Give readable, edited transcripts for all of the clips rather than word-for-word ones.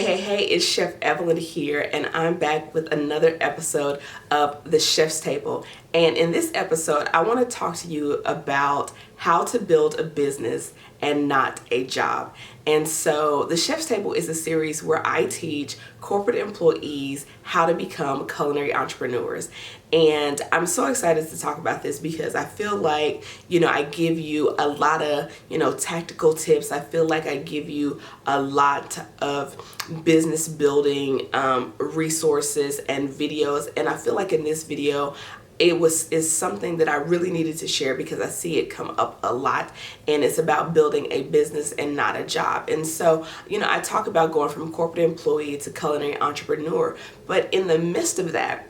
Hey, it's Chef Evelyn here, and I'm back with another episode of The Chef's Table. And in this episode, I want to talk to you about how to build a business and not a job. And so The Chef's Table is a series where I teach corporate employees how to become culinary entrepreneurs. And I'm so excited to talk about this because I feel like, I give you a lot of, tactical tips. I feel like I give you a lot of business building resources and videos. And I feel like in this video, is something that I really needed to share because I see it come up a lot, and it's about building a business and not a job. And so, I talk about going from corporate employee to culinary entrepreneur, but in the midst of that,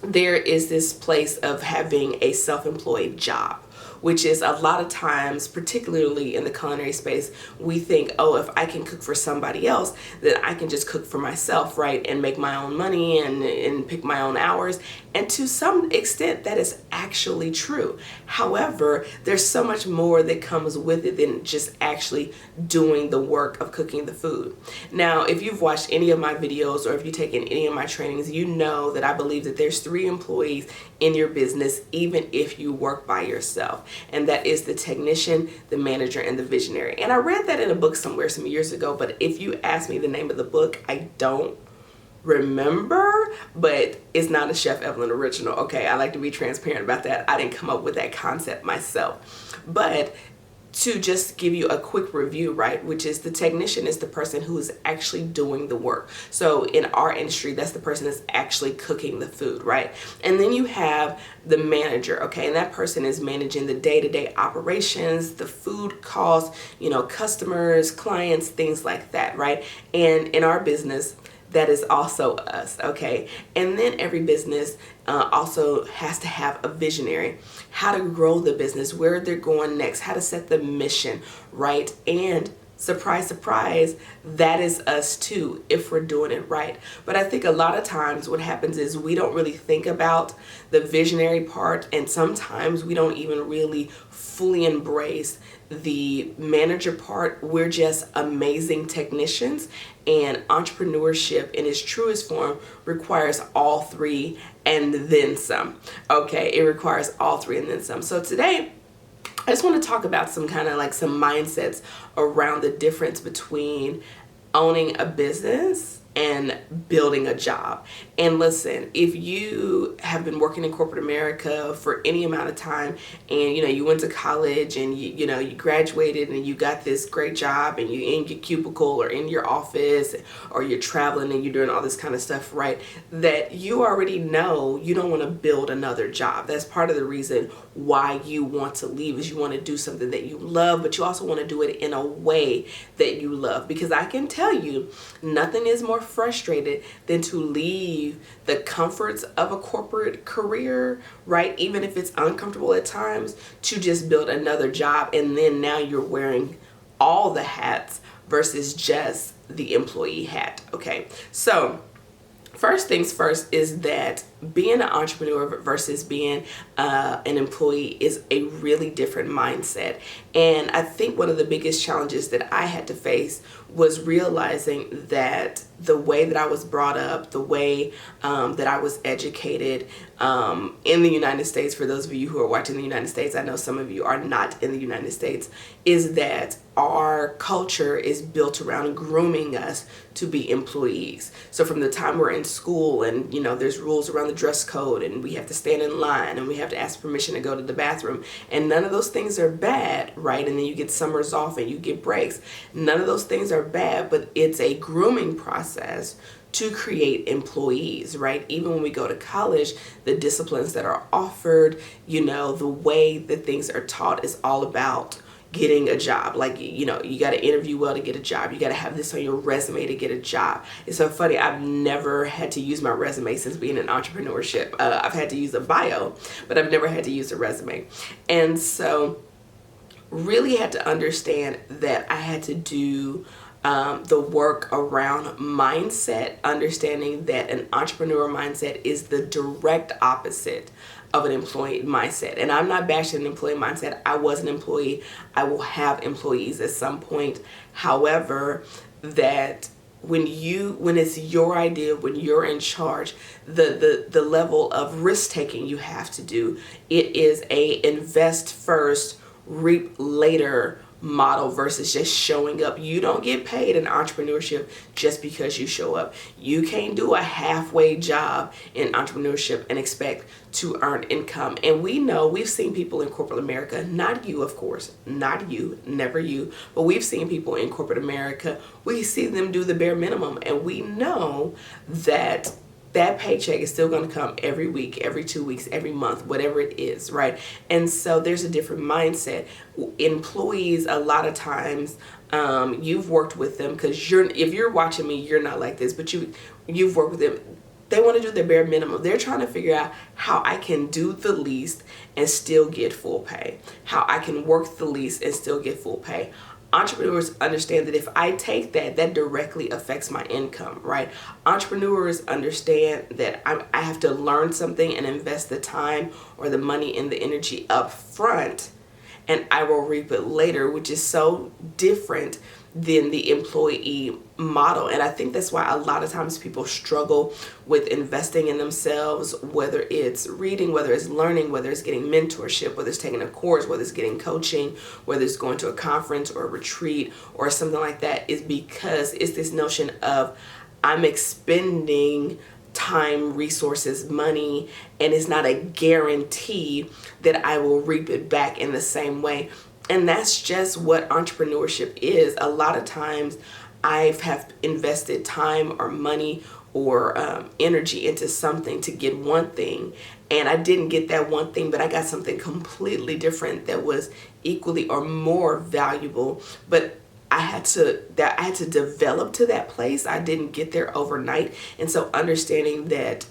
there is this place of having a self-employed job, which is a lot of times, particularly in the culinary space, we think, oh, if I can cook for somebody else, then I can just cook for myself, right? And make my own money and pick my own hours. And to some extent, that is actually true. However, there's so much more that comes with it than just actually doing the work of cooking the food. Now, if you've watched any of my videos or if you've taken any of my trainings, you know that I believe that there's 3 employees in your business, even if you work by yourself. And that is the technician, the manager, and the visionary. And I read that in a book somewhere some years ago, but if you ask me the name of the book, I don't remember, but it's not a Chef Evelyn original. Okay, I like to be transparent about that. I didn't come up with that concept myself. But to just give you a quick review, right, which is the technician is the person who is actually doing the work. So in our industry, that's the person that's actually cooking the food, right? And then you have the manager, okay, and that person is managing the day-to-day operations, the food costs, customers, clients, things like that, right? And in our business, that is also us, okay? And then every business also has to have a visionary, how to grow the business, where they're going next, how to set the mission, right? And surprise, surprise, that is us too, if we're doing it right. But I think a lot of times what happens is we don't really think about the visionary part, and sometimes we don't even really fully embrace the manager part. We're just amazing technicians, and entrepreneurship in its truest form requires all 3 and then some. Okay, it requires all 3 and then some. So today, I just want to talk about some kind of like some mindsets around the difference between owning a business and building a job. And listen, if you have been working in corporate America for any amount of time, and you went to college and you graduated and you got this great job and you're in your cubicle or in your office or you're traveling and you're doing all this kind of stuff, right, that you already know you don't want to build another job. That's part of the reason why you want to leave, is you want to do something that you love, but you also want to do it in a way that you love. Because I can tell you, nothing is more frustrated than to leave the comforts of a corporate career, right, even if it's uncomfortable at times, to just build another job, and then now you're wearing all the hats versus just the employee hat. Okay, so first things first is that being an entrepreneur versus being an employee is a really different mindset. And I think one of the biggest challenges that I had to face was realizing that the way that I was brought up, the way that I was educated in the United States, for those of you who are watching the United States, I know some of you are not in the United States, is that our culture is built around grooming us to be employees. So from the time we're in school and, there's rules around the dress code and we have to stand in line and we have to ask permission to go to the bathroom, and none of those things are bad, right? And then you get summers off and you get breaks. None of those things are bad, but it's a grooming process to create employees, right? Even when we go to college, the disciplines that are offered, the way that things are taught is all about getting a job. Like, you got to interview well to get a job. You got to have this on your resume to get a job. It's so funny. I've never had to use my resume since being in entrepreneurship. I've had to use a bio, but I've never had to use a resume. And so really had to understand that I had to do the work around mindset, understanding that an entrepreneur mindset is the direct opposite of an employee mindset. And I'm not bashing an employee mindset. I was an employee. I will have employees at some point. However, that when it's your idea, when you're in charge, the level of risk taking you have to do, it is a invest first, reap later model versus just showing up. You don't get paid in entrepreneurship just because you show up. You can't do a halfway job in entrepreneurship and expect to earn income. And we know, we've seen people in corporate America, not you, of course, not you, never you, but we've seen people in corporate America, we see them do the bare minimum, and we know that that paycheck is still going to come every week, every 2 weeks, every month, whatever it is, right? And so there's a different mindset. Employees, a lot of times, you've worked with them, because if you're watching me, you're not like this, but you've worked with them. They want to do their bare minimum. They're trying to figure out how I can do the least and still get full pay, how I can work the least and still get full pay. Entrepreneurs understand that if I take that directly affects my income, right? Entrepreneurs understand that I have to learn something and invest the time or the money and the energy up front, and I will reap it later, which is so different than the employee model. And I think that's why a lot of times people struggle with investing in themselves, whether it's reading, whether it's learning, whether it's getting mentorship, whether it's taking a course, whether it's getting coaching, whether it's going to a conference or a retreat or something like that, is because it's this notion of I'm expending time, resources, money, and it's not a guarantee that I will reap it back in the same way. And that's just what entrepreneurship is. A lot of times I have invested time or money or energy into something to get one thing, and I didn't get that one thing, but I got something completely different that was equally or more valuable. But I had to develop to that place. I didn't get there overnight. And so understanding that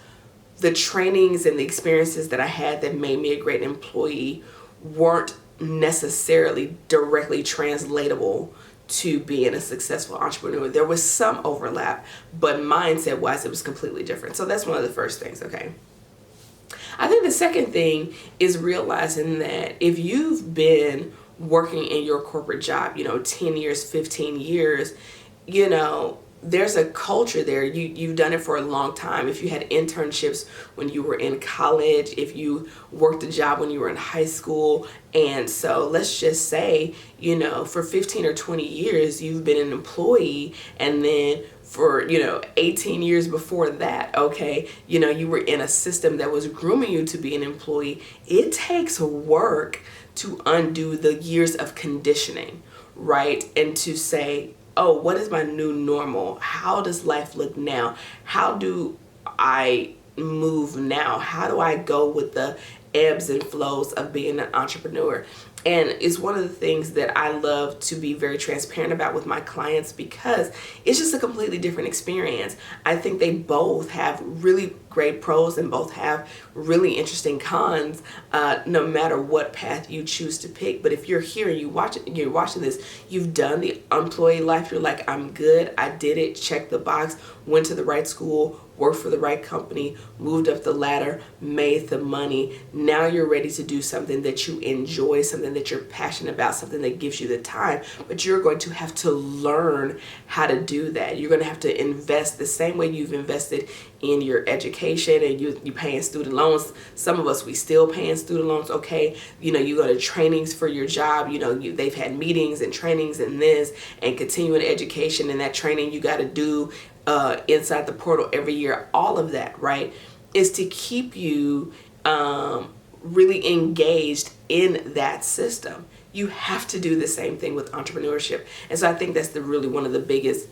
the trainings and the experiences that I had that made me a great employee weren't necessarily directly translatable to being a successful entrepreneur. There was some overlap, but mindset wise, it was completely different. So that's one of the first things, okay? I think the second thing is realizing that if you've been working in your corporate job, 10 years, 15 years, there's a culture there. You've done it for a long time. If you had internships when you were in college, if you worked a job when you were in high school, and so let's just say, for 15 or 20 years, you've been an employee, and then for, 18 years before that, okay, you were in a system that was grooming you to be an employee. It takes work to undo the years of conditioning, right? And to say, oh, what is my new normal? How does life look now? How do I move now? How do I go with the ebbs and flows of being an entrepreneur? And it's one of the things that I love to be very transparent about with my clients, because it's just a completely different experience. I think they both have really great pros and both have really interesting cons, no matter what path you choose to pick. But if you're here and you're watching this, you've done the employee life, you're like, I'm good, I did it, check the box, went to the right school, worked for the right company, moved up the ladder, made the money. Now you're ready to do something that you enjoy, something that you're passionate about, something that gives you the time. But you're going to have to learn how to do that. You're going to have to invest the same way you've invested in your education and you paying student loans. Some of us, we still paying student loans, okay? You go to trainings for your job. They've had meetings and trainings and this and continuing education, and that training you got to do inside the portal every year. All of that, right, is to keep you really engaged in that system. You have to do the same thing with entrepreneurship. And so I think that's really one of the biggest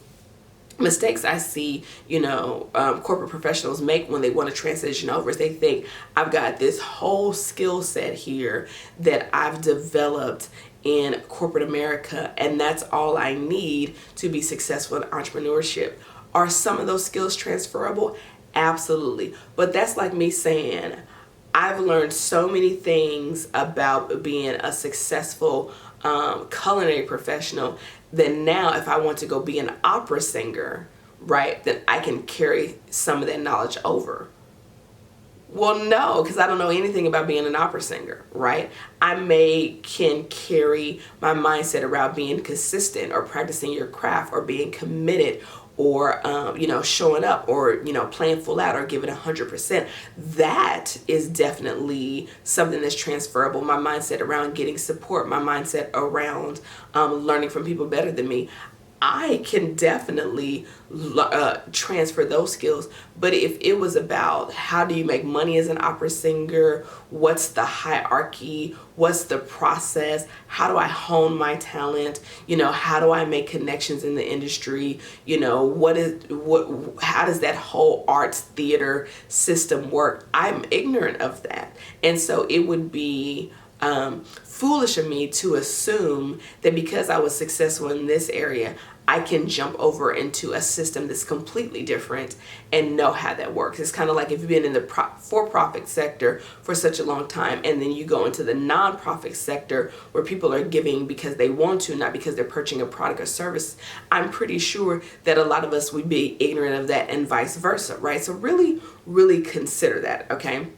mistakes I see, corporate professionals make when they want to transition over, is they think, I've got this whole skill set here that I've developed in corporate America, and that's all I need to be successful in entrepreneurship. Are some of those skills transferable? Absolutely. But that's like me saying, I've learned so many things about being a successful culinary professional that now if I want to go be an opera singer, right, then I can carry some of that knowledge over. Well, no, because I don't know anything about being an opera singer, right? I can carry my mindset around being consistent or practicing your craft or being committed or showing up, or playing full out, or giving 100%. That is definitely something that's transferable. My mindset around getting support, my mindset around learning from people better than me, I can definitely transfer those skills. But if it was about how do you make money as an opera singer, what's the hierarchy, what's the process, how do I hone my talent, how do I make connections in the industry, how does that whole arts theater system work, I'm ignorant of that. And so it would be foolish of me to assume that because I was successful in this area, I can jump over into a system that's completely different and know how that works. It's kind of like if you've been in the for-profit sector for such a long time, and then you go into the non-profit sector where people are giving because they want to, not because they're purchasing a product or service. I'm pretty sure that a lot of us would be ignorant of that, and vice versa, right? So really, really consider that, okay?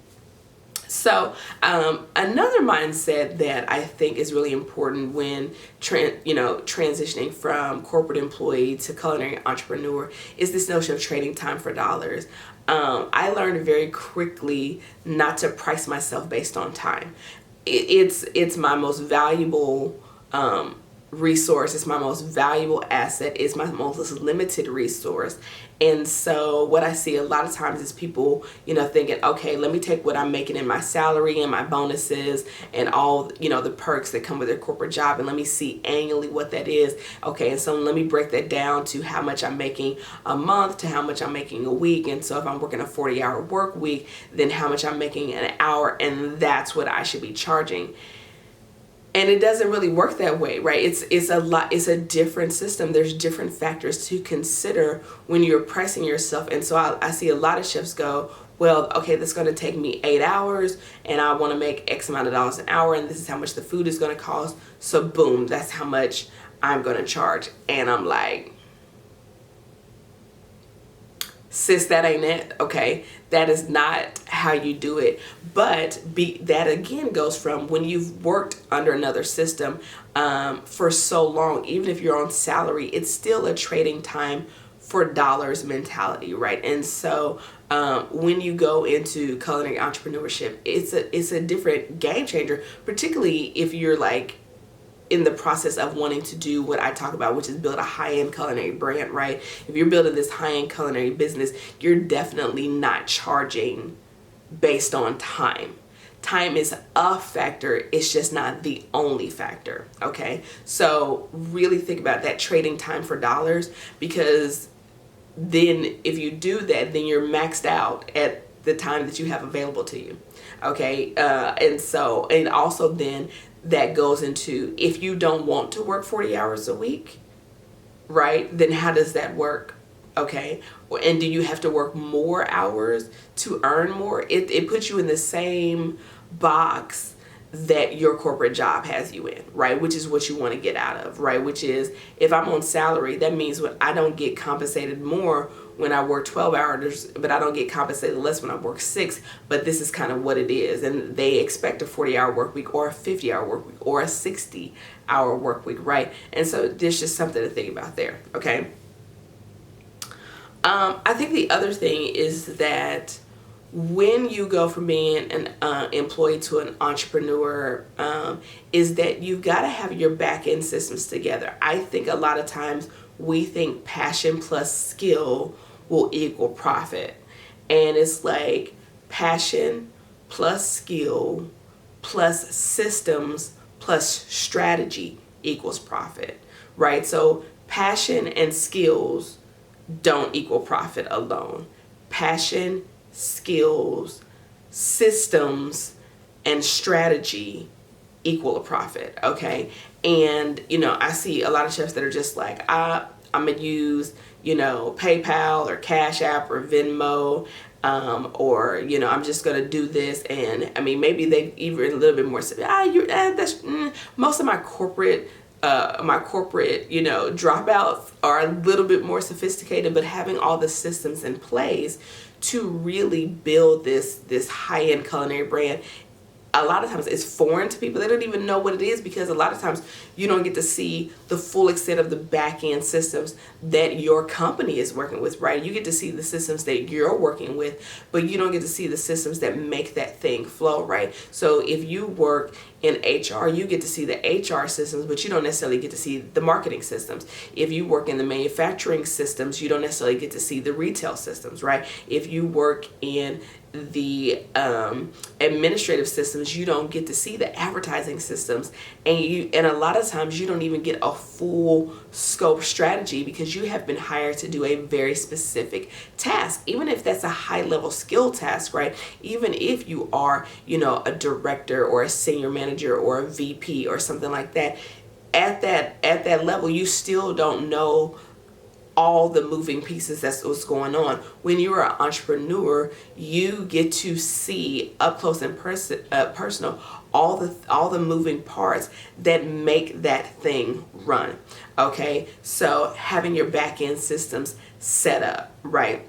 So another mindset that I think is really important when transitioning from corporate employee to culinary entrepreneur is this notion of trading time for dollars. I learned very quickly not to price myself based on time. It's my most valuable resource. It's my most valuable asset. It's my most limited resource. And so what I see a lot of times is people, thinking, okay, let me take what I'm making in my salary and my bonuses and all, the perks that come with their corporate job, and let me see annually what that is. Okay, and so let me break that down to how much I'm making a month, to how much I'm making a week. And so if I'm working a 40-hour work week, then how much I'm making an hour, and that's what I should be charging. And it doesn't really work that way, right? It's a different system. There's different factors to consider when you're pricing yourself. And so I see a lot of chefs go, well, okay, that's going to take me 8 hours, and I want to make X amount of dollars an hour, and this is how much the food is going to cost. So boom, that's how much I'm going to charge. And I'm like, sis, that ain't it, okay? That is not how you do it. But that again goes from when you've worked under another system for so long, even if you're on salary, it's still a trading time for dollars mentality, right? And so when you go into culinary entrepreneurship, it's a different game changer, particularly if you're like in the process of wanting to do what I talk about, which is build a high-end culinary brand, right? If you're building this high-end culinary business, you're definitely not charging based on time. Time is a factor, it's just not the only factor, okay? So really think about that, trading time for dollars, because then if you do that, then you're maxed out at the time that you have available to you, okay? And also then that goes into, if you don't want to work 40 hours a week, right, then how does that work? Okay, and do you have to work more hours to earn more? It puts you in the same box that your corporate job has you in, right? Which is what you want to get out of, right? Which is, if I'm on salary, that means when I don't get compensated more when I work 12 hours, but I don't get compensated less when I work 6, but this is kind of what it is. And they expect a 40-hour work week, or a 50-hour work week, or a 60-hour work week, right? And so there's just something to think about there, okay? I think the other thing is that when you go from being an employee to an entrepreneur, is that you've got to have your back-end systems together. I think a lot of times we think passion plus skill will equal profit. And it's like passion plus skill plus systems plus strategy equals profit, right? So passion and skills don't equal profit alone. Passion, skills, systems, and strategy equal a profit, okay? And, I see a lot of chefs that are just like, I'm going to use, PayPal or Cash App or Venmo, or, I'm just going to do this. And, maybe they even a little bit more, most of my corporate dropouts are a little bit more sophisticated, but having all the systems in place to really build this high-end culinary brand, a lot of times it's foreign to people. They don't even know what it is, because a lot of times you don't get to see the full extent of the back-end systems that your company is working with, right? You get to see the systems that you're working with, but you don't get to see the systems that make that thing flow, right? So if you work in HR, you get to see the HR systems, but you don't necessarily get to see the marketing systems. If you work in the manufacturing systems, you don't necessarily get to see the retail systems, right? If you work in the administrative systems, you don't get to see the advertising systems, and a lot of times you don't even get a full scope strategy, because you have been hired to do a very specific task, even if that's a high level skill task, right? Even if you are, a director or a senior manager or a VP or something like that, at that level, you still don't know all the moving pieces. That's what's going on. When you're an entrepreneur, you get to see up close and personal all the moving parts that make that thing run. Okay, so having your back end systems set up, right?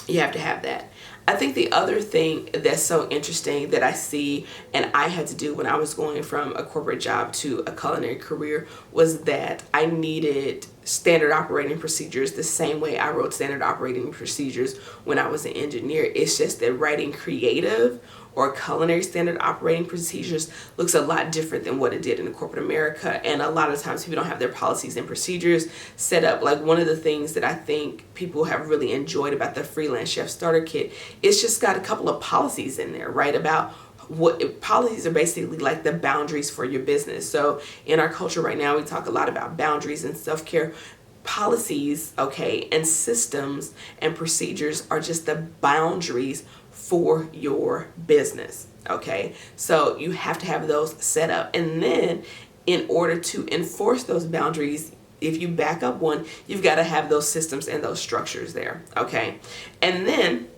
You have to have that. I think the other thing that's so interesting that I see, and I had to do when I was going from a corporate job to a culinary career, was that I needed standard operating procedures the same way I wrote standard operating procedures when I was an engineer. It's just that writing creative or culinary standard operating procedures looks a lot different than what it did in corporate America. And a lot of times people don't have their policies and procedures set up. Like, one of the things that I think people have really enjoyed about the Freelance Chef Starter Kit, it's just got a couple of policies in there, right? About what policies are basically like the boundaries for your business. So in our culture right now, we talk a lot about boundaries and self-care. Policies, okay, and systems and procedures are just the boundaries for your business, okay? So you have to have those set up. And then in order to enforce those boundaries, if you back up one, you've got to have those systems and those structures there, okay? And then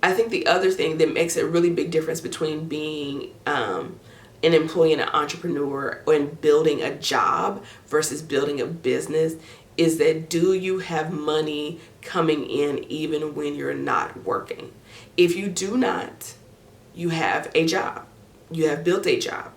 I think the other thing that makes a really big difference between being an employee and an entrepreneur, and building a job versus building a business, is that, do you have money coming in even when you're not working? If you do not, you have a job. You have built a job.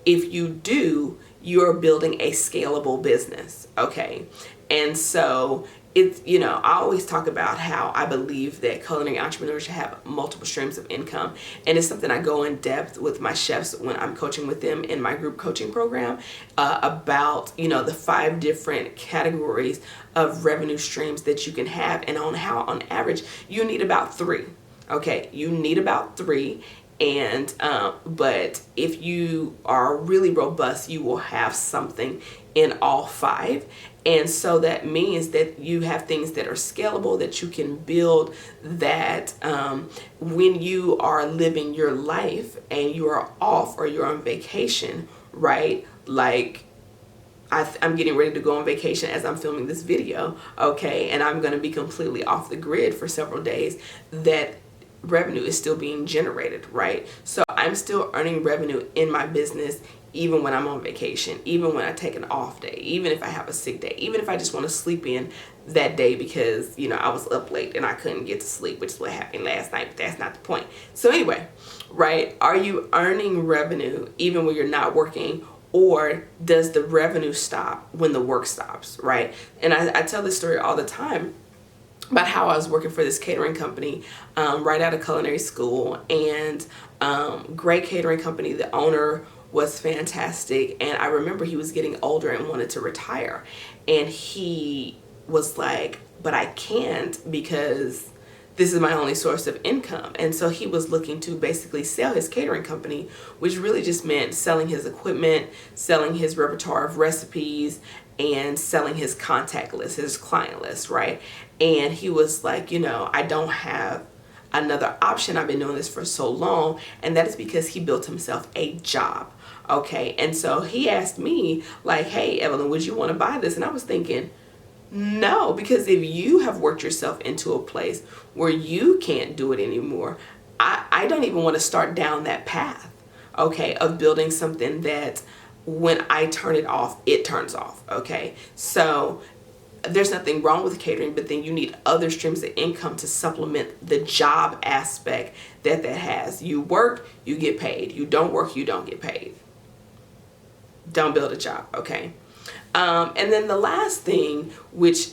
If you do, you're building a scalable business, okay? And so it's, I always talk about how I believe that culinary entrepreneurs should have multiple streams of income. And it's something I go in depth with my chefs when I'm coaching with them in my group coaching program, about, the 5 different categories of revenue streams that you can have, and on how, on average, you need about 3. Okay, you need about 3. And but if you are really robust, you will have something in all 5. And so that means that you have things that are scalable, that you can build, that when you are living your life and you are off or you're on vacation, right? Like, I'm getting ready to go on vacation as I'm filming this video, okay? And I'm going to be completely off the grid for several days. That revenue is still being generated, right? So I'm still earning revenue in my business, even when I'm on vacation, even when I take an off day, even if I have a sick day, even if I just want to sleep in that day because, I was up late and I couldn't get to sleep, which is what happened last night, but that's not the point. So anyway, right? Are you earning revenue even when you're not working? Or does the revenue stop when the work stops, right? And I tell this story all the time about how I was working for this catering company right out of culinary school, and great catering company. The owner was fantastic, and I remember he was getting older and wanted to retire, and he was like, but I can't because this is my only source of income. And so he was looking to basically sell his catering company, which really just meant selling his equipment, selling his repertoire of recipes, and selling his contact list, his client list, right? And he was like, I don't have another option. I've been doing this for so long. And that is because he built himself a job, okay? And so he asked me, like, hey, Evelyn, would you want to buy this? And I was thinking, no, because if you have worked yourself into a place where you can't do it anymore, I don't even want to start down that path, okay, of building something that when I turn it off, it turns off, okay? So there's nothing wrong with catering, but then you need other streams of income to supplement the job aspect that has. You work, you get paid. You don't work, you don't get paid. Don't build a job, okay? And then the last thing, which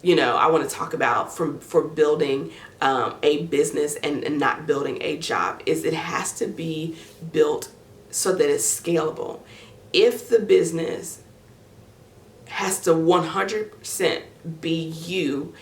I want to talk about for building a business and not building a job, is it has to be built so that it's scalable. If the business has to 100% be you,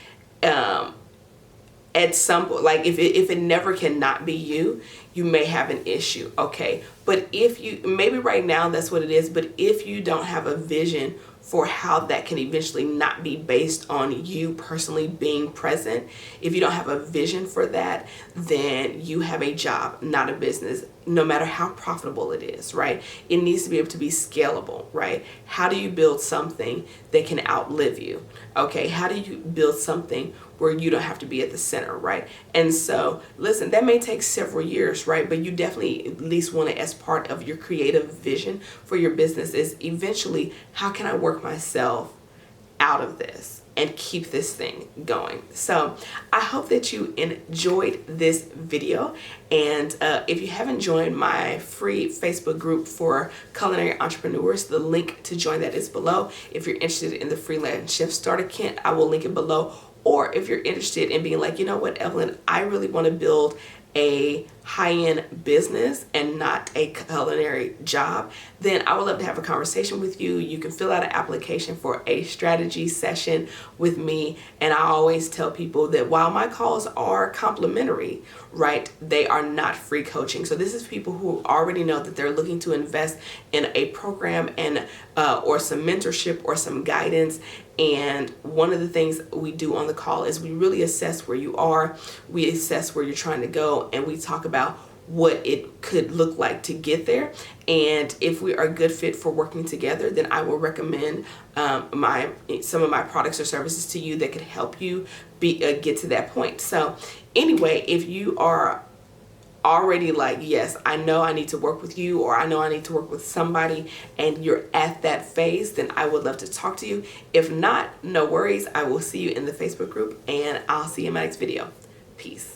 at some point, like if it never cannot be you, you may have an issue, okay? But if you, maybe right now that's what it is, but if you don't have a vision for how that can eventually not be based on you personally being present, if you don't have a vision for that, then you have a job, not a business, no matter how profitable it is, right? It needs to be able to be scalable, right? How do you build something that can outlive you? Okay, how do you build something where you don't have to be at the center, right? And so, listen, that may take several years, right? But you definitely at least want to, as part of your creative vision for your business, is eventually, how can I work myself out of this and keep this thing going? So I hope that you enjoyed this video, and if you haven't joined my free Facebook group for culinary entrepreneurs, the link to join that is below. If you're interested in the freelance chef starter kit, I will link it below. Or if you're interested in being like, you know what, Evelyn, I really want to build a high-end business and not a culinary job, then I would love to have a conversation with you. You can fill out an application for a strategy session with me. And I always tell people that while my calls are complimentary, right, they are not free coaching. So this is people who already know that they're looking to invest in a program and or some mentorship or some guidance. And one of the things we do on the call is we really assess where you are, we assess where you're trying to go, and we talk about what it could look like to get there. And if we are a good fit for working together, then I will recommend some of my products or services to you that could help you get to that point. So anyway, if you are already like, yes, I know I need to work with you, or I know I need to work with somebody, and you're at that phase, then I would love to talk to you. If not, no worries. I will see you in the Facebook group, and I'll see you in my next video. Peace.